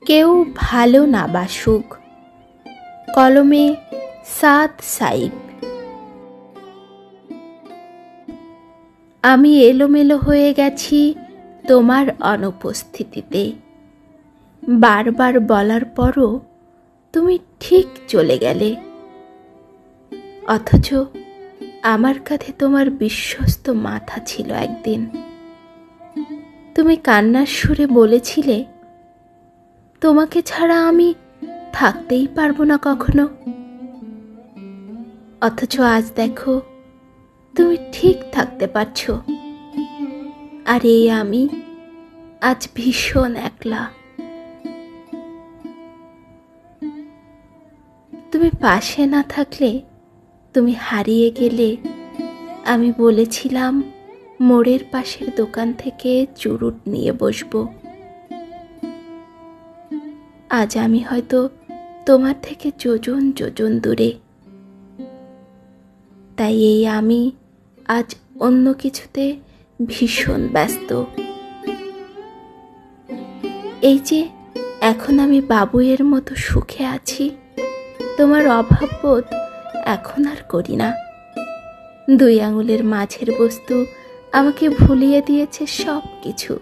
কেউ ভালো না বাসুক। কলমে সাদ সাইব। আমি এলোমেলো হয়ে গেছি তোমার অনুপস্থিতিতে। বারবার বলার পরও তুমি ঠিক চলে গেলে, অথচ আমার কাঁধে তোমার বিশ্বস্ত মাথা ছিল একদিন। তুমি কান্নার সুরে বলেছিলে, তোমাকে ছাড়া আমি থাকতেই পারবো না কখনো। অথচ আজ দেখো তুমি ঠিক থাকতে পারছো, আর এই আমি আজ ভীষণ একলা। তুমি পাশে না থাকলে, তুমি হারিয়ে গেলে, আমি বলেছিলাম মোড়ের পাশের দোকান থেকে চুরুট নিয়ে বসবো। আজ আমি হয়তো তোমার থেকে যোজন যোজন দূরে। তাই এই আমি আজ অন্য কিছুতে ভীষণ ব্যস্ত। এই যে এখন আমি বাবুয়ের মতো সুখে আছি, তোমার অভাববোধ এখন আর করি না। 2 আঙুলের মাঝের বস্তু আমাকে ভুলিয়ে দিয়েছে সব কিছু।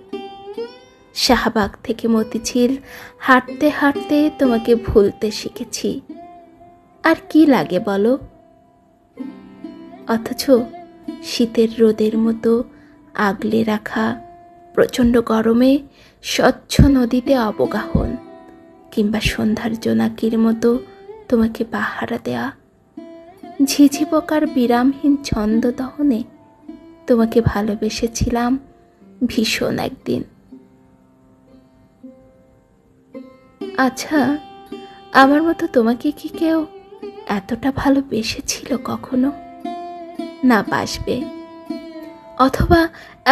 শাহবাগ থেকে মতিঝিল হাঁটতে হাঁটতে তোমাকে ভুলতে শিখেছি। আর কি লাগে বলো? অথচ শীতের রোদের মতো আগলে রাখা প্রচণ্ড গরমে স্বচ্ছ নদীতে অবগাহন, কিংবা সন্ধ্যার জোনাকির মতো তোমাকে পাহারা দেয়া, ঝিঝি পোকার বিরামহীন ছন্দ দহনে তোমাকে ভালোবেসেছিলাম ভীষণ একদিন। আচ্ছা, আমার মতো তোমাকে কি কেউ এতটা ভালোবেসেছিল কখনো? না বাসবে, অথবা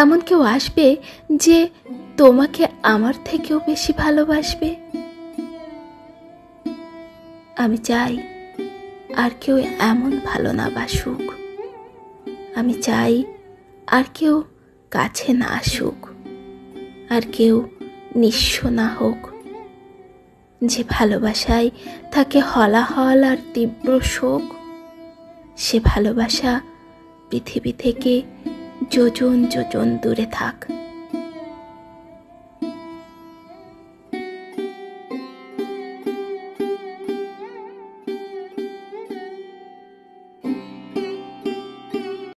এমন কেউ আসবে যে তোমাকে আমার থেকেও বেশি ভালোবাসবে। আমি চাই আর কেউ এমন ভালো না বাসুক। আমি চাই আর কেউ কাছে না আসুক, আর কেউ নিঃস্ব না হোক। যে ভালোবাসায় থাকে হলাহল আর তীব্র শোক, সে ভালোবাসা পৃথিবী থেকে যোজন যোজন দূরে থাক।